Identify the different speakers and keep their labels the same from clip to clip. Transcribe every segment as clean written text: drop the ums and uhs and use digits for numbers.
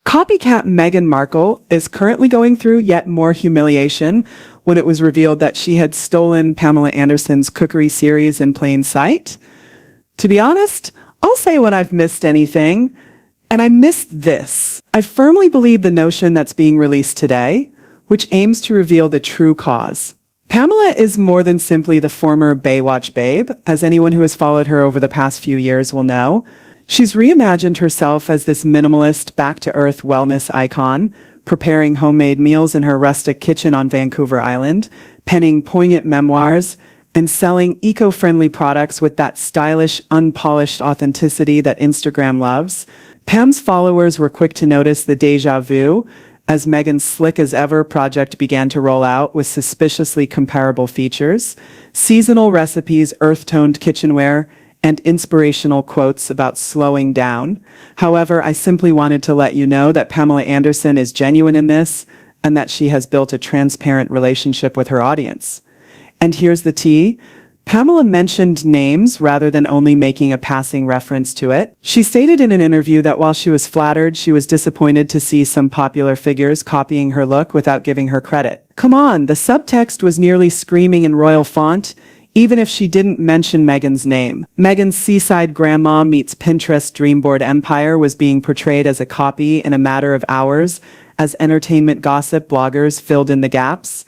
Speaker 1: Copycat Meghan Markle is currently going through yet more humiliation when it was revealed that she had stolen Pamela Anderson's cookery series in plain sight. To be honest, I'll say when I've missed anything, and I missed this. I firmly believe the notion that's being released today, which aims to reveal the true cause. Pamela is more than simply the former Baywatch babe, as anyone who has followed her over the past few years will know. She's reimagined herself as this minimalist, back-to-earth wellness icon, preparing homemade meals in her rustic kitchen on Vancouver Island, penning poignant memoirs, and selling eco-friendly products with that stylish, unpolished authenticity that Instagram loves. Pam's followers were quick to notice the déjà vu, as Meghan's slick-as-ever project began to roll out with suspiciously comparable features, seasonal recipes, earth-toned kitchenware, and inspirational quotes about slowing down. However, I simply wanted to let you know that Pamela Anderson is genuine in this, and that she has built a transparent relationship with her audience. And here's the tea. Pamela mentioned names rather than only making a passing reference to it. She stated in an interview that while she was flattered, she was disappointed to see some popular figures copying her look without giving her credit. Come on, the subtext was nearly screaming in royal font, even if she didn't mention Meghan's name. Meghan's seaside grandma meets Pinterest dreamboard empire was being portrayed as a copy in a matter of hours as entertainment gossip bloggers filled in the gaps.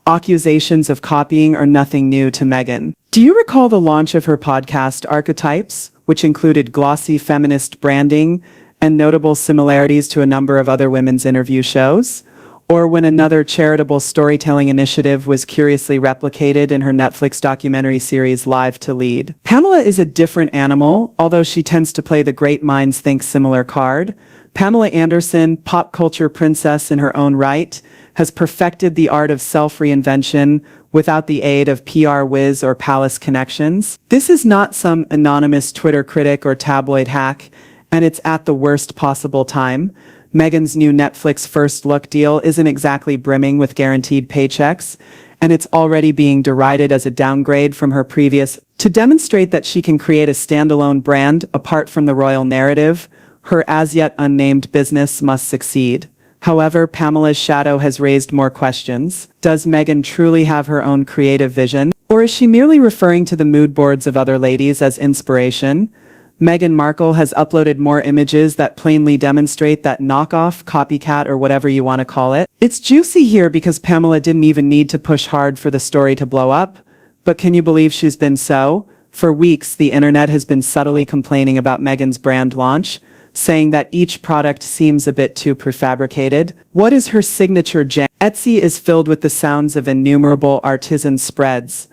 Speaker 1: Accusations of copying are nothing new to Meghan. Do you recall the launch of her podcast Archetypes, which included glossy feminist branding and notable similarities to a number of other women's interview shows? Or when another charitable storytelling initiative was curiously replicated in her Netflix documentary series Live to Lead. Pamela is a different animal, although she tends to play the great minds think similar card. Pamela Anderson, pop culture princess in her own right, has perfected the art of self-reinvention without the aid of PR whiz or palace connections. This is not some anonymous Twitter critic or tabloid hack, and it's at the worst possible time. Meghan's new Netflix First Look deal isn't exactly brimming with guaranteed paychecks, and it's already being derided as a downgrade from her previous. To demonstrate that she can create a standalone brand apart from the royal narrative, her as-yet unnamed business must succeed. However, Pamela's shadow has raised more questions. Does Meghan truly have her own creative vision, or is she merely referring to the mood boards of other ladies as inspiration? Meghan Markle has uploaded more images that plainly demonstrate that knockoff, copycat, or whatever you want to call it. It's juicy here because Pamela didn't even need to push hard for the story to blow up. But can you believe she's been so? For weeks, the internet has been subtly complaining about Meghan's brand launch, saying that each product seems a bit too prefabricated. What is her signature jam? Etsy is filled with the sounds of innumerable artisan spreads.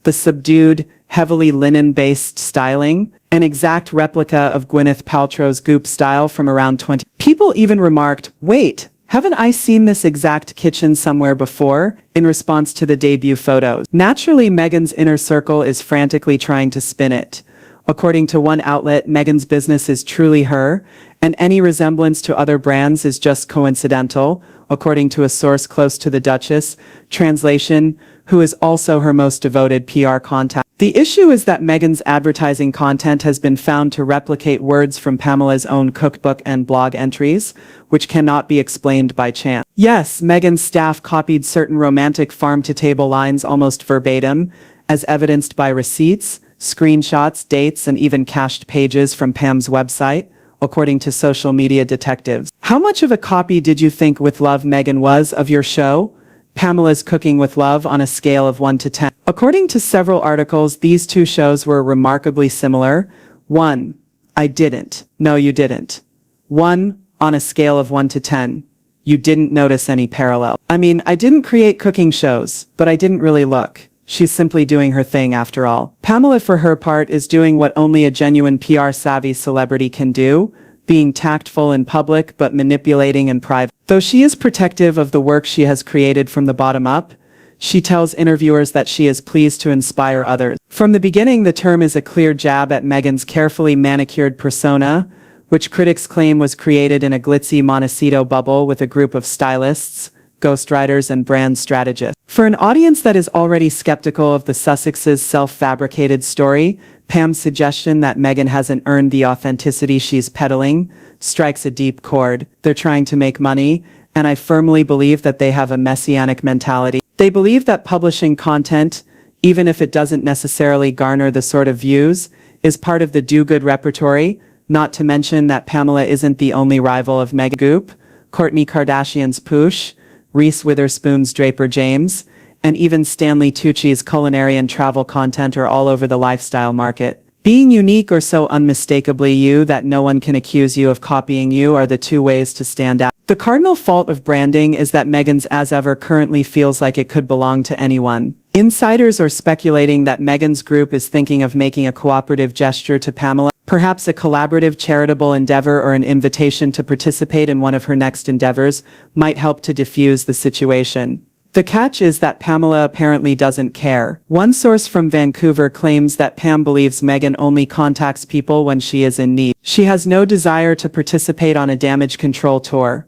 Speaker 1: The subdued, heavily linen-based styling, an exact replica of Gwyneth Paltrow's Goop style from around 20. People even remarked, "Wait, haven't I seen this exact kitchen somewhere before?" in response to the debut photos. Naturally, Meghan's inner circle is frantically trying to spin it. According to one outlet, Meghan's business is truly her, and any resemblance to other brands is just coincidental, according to a source close to the Duchess. Translation, who is also her most devoted PR contact. The issue is that Meghan's advertising content has been found to replicate words from Pamela's own cookbook and blog entries, which cannot be explained by chance. Yes, Meghan's staff copied certain romantic farm-to-table lines almost verbatim, as evidenced by receipts, screenshots, dates, and even cached pages from Pam's website, according to social media detectives. How much of a copy did you think With Love Meghan was of your show? Pamela's Cooking with Love on a scale of 1 to 10. According to several articles, these two shows were remarkably similar. 1. I didn't. No, you didn't. 1. On a scale of 1 to 10. You didn't notice any parallel. I mean, I didn't create cooking shows, but I didn't really look. She's simply doing her thing after all. Pamela, for her part, is doing what only a genuine PR-savvy celebrity can do, being tactful in public but manipulating in private. Though she is protective of the work she has created from the bottom up, she tells interviewers that she is pleased to inspire others. From the beginning, the term is a clear jab at Meghan's carefully manicured persona, which critics claim was created in a glitzy Montecito bubble with a group of stylists, ghostwriters, and brand strategists. For an audience that is already skeptical of the Sussexes' self-fabricated story, Pam's suggestion that Meghan hasn't earned the authenticity she's peddling strikes a deep chord. They're trying to make money, and I firmly believe that they have a messianic mentality. They believe that publishing content, even if it doesn't necessarily garner the sort of views, is part of the do-good repertory, not to mention that Pamela isn't the only rival of Meghan Goop, Kourtney Kardashian's Poosh, Reese Witherspoon's Draper James, and even Stanley Tucci's culinary and travel content are all over the lifestyle market. Being unique or so unmistakably you that no one can accuse you of copying you are the two ways to stand out. The cardinal fault of branding is that Meghan's As Ever currently feels like it could belong to anyone. Insiders are speculating that Meghan's group is thinking of making a cooperative gesture to Pamela, perhaps a collaborative charitable endeavor or an invitation to participate in one of her next endeavors might help to diffuse the situation. The catch is that Pamela apparently doesn't care. One source from Vancouver claims that Pam believes Meghan only contacts people when she is in need. She has no desire to participate on a damage control tour.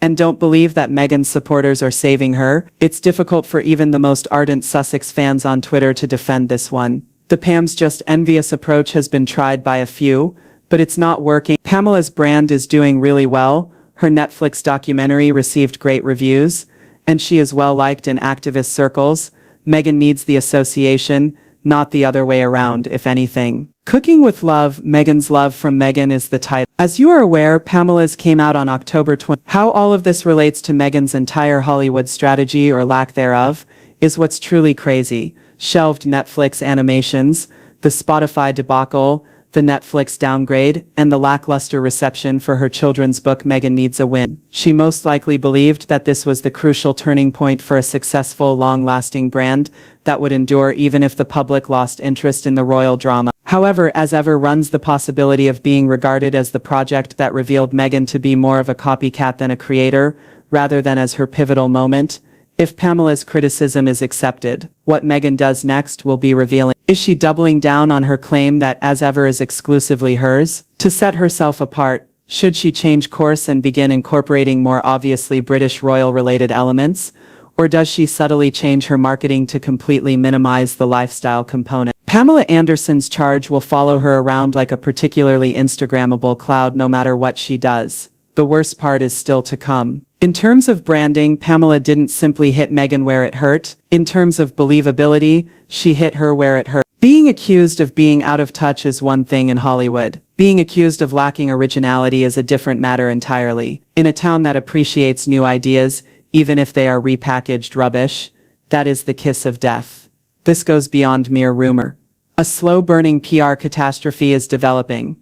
Speaker 1: And don't believe that Meghan's supporters are saving her. It's difficult for even the most ardent Sussex fans on Twitter to defend this one. The Pam's just envious approach has been tried by a few, but it's not working. Pamela's brand is doing really well. Her Netflix documentary received great reviews, and she is well liked in activist circles. Meghan needs the association, not the other way around, if anything. Cooking with Love, Meghan's Love from Meghan is the title. As you are aware, Pamela's came out on October 20. How all of this relates to Meghan's entire Hollywood strategy or lack thereof is what's truly crazy. Shelved Netflix animations, the Spotify debacle, the Netflix downgrade, and the lackluster reception for her children's book Meghan Needs a Win. She most likely believed that this was the crucial turning point for a successful, long-lasting brand that would endure even if the public lost interest in the royal drama. However, As Ever runs the possibility of being regarded as the project that revealed Meghan to be more of a copycat than a creator, rather than as her pivotal moment. If Pamela's criticism is accepted, what Meghan does next will be revealing. Is she doubling down on her claim that As Ever is exclusively hers? To set herself apart, should she change course and begin incorporating more obviously British royal-related elements? Or does she subtly change her marketing to completely minimize the lifestyle component? Pamela Anderson's charge will follow her around like a particularly Instagrammable cloud no matter what she does. The worst part is still to come. In terms of branding, Pamela didn't simply hit Meghan where it hurt. In terms of believability, she hit her where it hurt. Being accused of being out of touch is one thing in Hollywood. Being accused of lacking originality is a different matter entirely. In a town that appreciates new ideas, even if they are repackaged rubbish, that is the kiss of death. This goes beyond mere rumor. A slow-burning PR catastrophe is developing.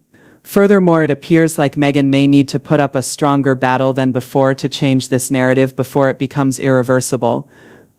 Speaker 1: Furthermore, it appears like Meghan may need to put up a stronger battle than before to change this narrative before it becomes irreversible.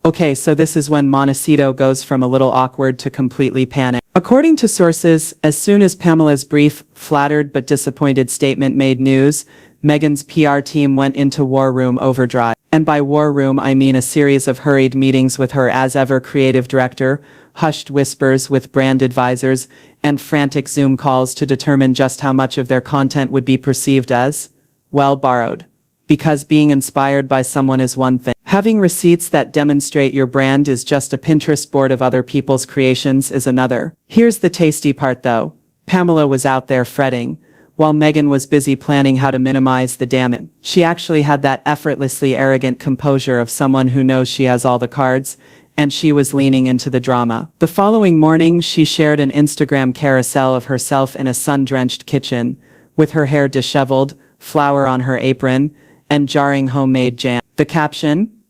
Speaker 1: Okay, so this is when Montecito goes from a little awkward to completely panic. According to sources, as soon as Pamela's brief, flattered but disappointed statement made news, Meghan's PR team went into war room overdrive. And by war room I mean a series of hurried meetings with her As Ever creative director, hushed whispers with brand advisors, and frantic Zoom calls to determine just how much of their content would be perceived as, well, borrowed. Because being inspired by someone is one thing. Having receipts that demonstrate your brand is just a Pinterest board of other people's creations is another. Here's the tasty part though. Pamela was out there fretting, while Meghan was busy planning how to minimize the damage. She actually had that effortlessly arrogant composure of someone who knows she has all the cards, and she was leaning into the drama. The following morning, she shared an Instagram carousel of herself in a sun-drenched kitchen, with her hair disheveled, flour on her apron, and jarring homemade jam. The caption?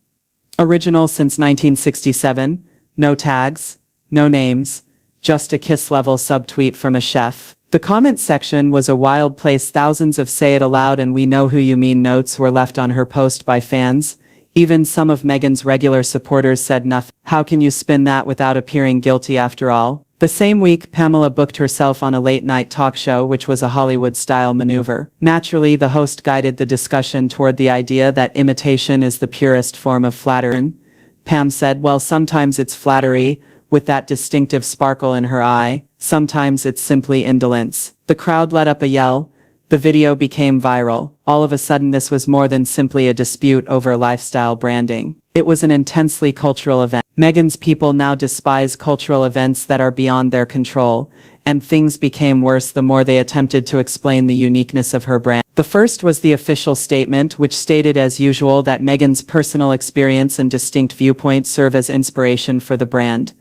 Speaker 1: Original since 1967, no tags, no names, just a kiss-level subtweet from a chef. The comment section was a wild place. Thousands of "say it aloud and we know who you mean" notes were left on her post by fans. Even some of Meghan's regular supporters said nothing. How can you spin that without appearing guilty after all? The same week, Pamela booked herself on a late-night talk show which was a Hollywood-style maneuver. Naturally, the host guided the discussion toward the idea that imitation is the purest form of flattery. Pam said, well, sometimes it's flattery, with that distinctive sparkle in her eye. Sometimes it's simply indolence. The crowd let up a yell. The video became viral. All of a sudden this was more than simply a dispute over lifestyle branding. It was an intensely cultural event. Meghan's people now despise cultural events that are beyond their control, and things became worse the more they attempted to explain the uniqueness of her brand. The first was the official statement, which stated as usual that Meghan's personal experience and distinct viewpoint serve as inspiration for the brand.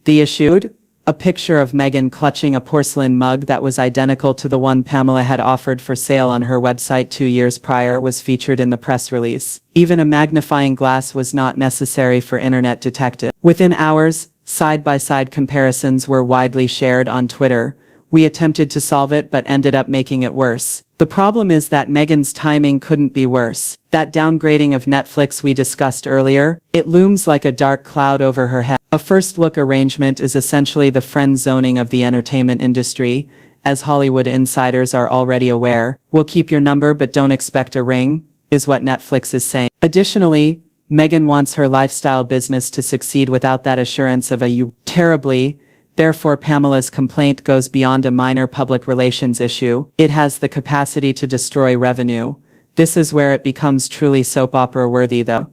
Speaker 1: The issued a picture of Meghan clutching a porcelain mug that was identical to the one Pamela had offered for sale on her website 2 years prior was featured in the press release. Even a magnifying glass was not necessary for internet detectives. Within hours, side-by-side comparisons were widely shared on Twitter. We attempted to solve it but ended up making it worse. The problem is that Meghan's timing couldn't be worse. That downgrading of Netflix we discussed earlier, it looms like a dark cloud over her head. A first-look arrangement is essentially the friend zoning of the entertainment industry. As Hollywood insiders are already aware, "We'll keep your number but don't expect a ring," is what Netflix is saying. Additionally, Meghan wants her lifestyle business to succeed without that assurance of a terribly. Therefore, Pamela's complaint goes beyond a minor public relations issue. It has the capacity to destroy revenue. This is where it becomes truly soap opera worthy, though.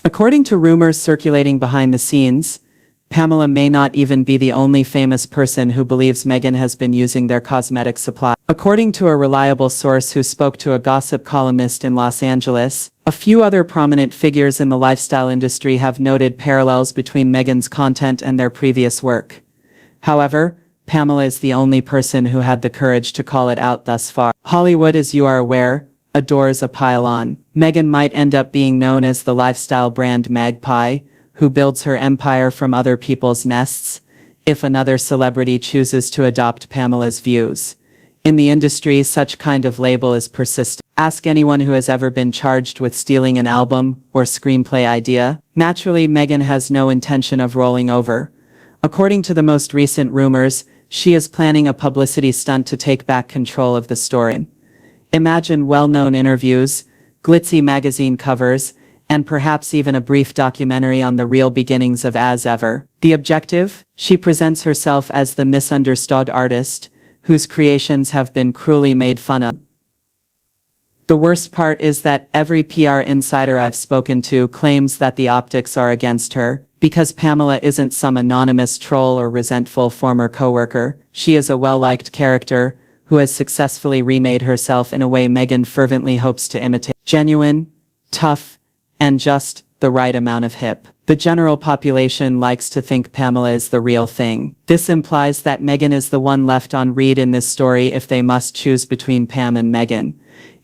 Speaker 1: According to rumors circulating behind the scenes, Pamela may not even be the only famous person who believes Meghan has been using their cosmetic supply. According to a reliable source who spoke to a gossip columnist in Los Angeles, a few other prominent figures in the lifestyle industry have noted parallels between Meghan's content and their previous work. However, Pamela is the only person who had the courage to call it out thus far. Hollywood, as you are aware, adores a pile-on. Meghan might end up being known as the lifestyle brand Magpie, who builds her empire from other people's nests, if another celebrity chooses to adopt Pamela's views. In the industry, such kind of label is persistent. Ask anyone who has ever been charged with stealing an album or screenplay idea. Naturally, Meghan has no intention of rolling over. According to the most recent rumors, she is planning a publicity stunt to take back control of the story. Imagine well-known interviews, glitzy magazine covers, and perhaps even a brief documentary on the real beginnings of As Ever. The objective? She presents herself as the misunderstood artist, whose creations have been cruelly made fun of. The worst part is that every PR insider I've spoken to claims that the optics are against her. Because Pamela isn't some anonymous troll or resentful former coworker, she is a well-liked character who has successfully remade herself in a way Meghan fervently hopes to imitate. Genuine, tough, and just the right amount of hip. The general population likes to think Pamela is the real thing. This implies that Meghan is the one left on read in this story if they must choose between Pam and Meghan.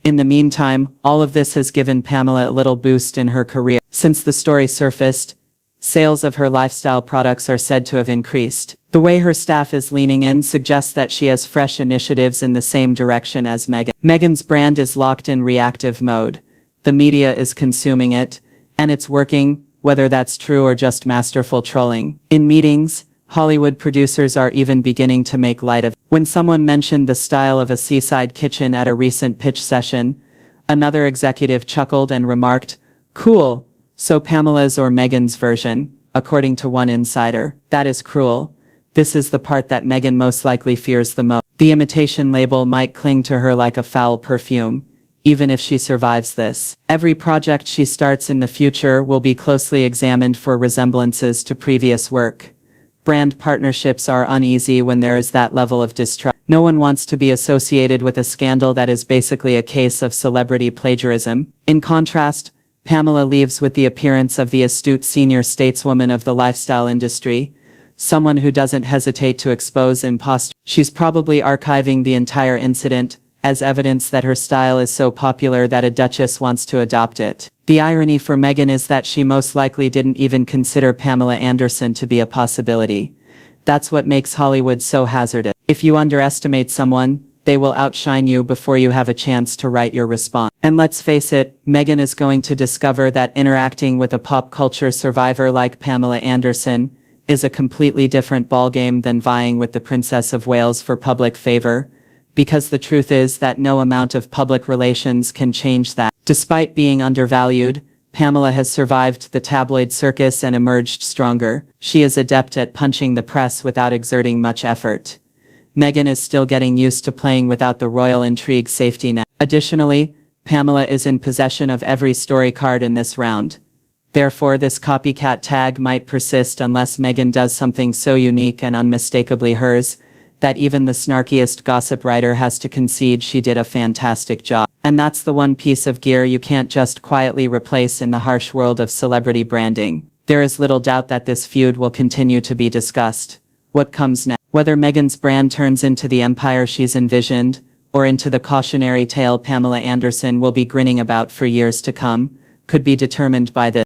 Speaker 1: In the meantime, all of this has given Pamela a little boost in her career. Since the story surfaced, sales of her lifestyle products are said to have increased. The way her staff is leaning in suggests that she has fresh initiatives in the same direction as Meghan. Meghan's brand is locked in reactive mode. The media is consuming it, and it's working, whether that's true or just masterful trolling. In meetings, Hollywood producers are even beginning to make light of it. When someone mentioned the style of a seaside kitchen at a recent pitch session, another executive chuckled and remarked, "Cool. So Pamela's or Meghan's version," according to one insider. That is cruel. This is the part that Meghan most likely fears the most. The imitation label might cling to her like a foul perfume, even if she survives this. Every project she starts in the future will be closely examined for resemblances to previous work. Brand partnerships are uneasy when there is that level of distrust. No one wants to be associated with a scandal that is basically a case of celebrity plagiarism. In contrast, Pamela leaves with the appearance of the astute senior stateswoman of the lifestyle industry, someone who doesn't hesitate to expose imposters. She's probably archiving the entire incident as evidence that her style is so popular that a duchess wants to adopt it. The irony for Meghan is that she most likely didn't even consider Pamela Anderson to be a possibility. That's what makes Hollywood so hazardous. If you underestimate someone, they will outshine you before you have a chance to write your response. And let's face it, Meghan is going to discover that interacting with a pop culture survivor like Pamela Anderson is a completely different ballgame than vying with the Princess of Wales for public favor, because the truth is that no amount of public relations can change that. Despite being undervalued, Pamela has survived the tabloid circus and emerged stronger. She is adept at punching the press without exerting much effort. Meghan is still getting used to playing without the royal intrigue safety net. Additionally, Pamela is in possession of every story card in this round. Therefore, this copycat tag might persist unless Meghan does something so unique and unmistakably hers
Speaker 2: that even the snarkiest gossip writer has to concede she did a fantastic job. And that's the one piece of gear you can't just quietly replace in the harsh world of celebrity branding. There is little doubt that this feud will continue to be discussed. What comes next? Whether Meghan's brand turns into the empire she's envisioned, or into the cautionary tale Pamela Anderson will be grinning about for years to come, could be determined by this.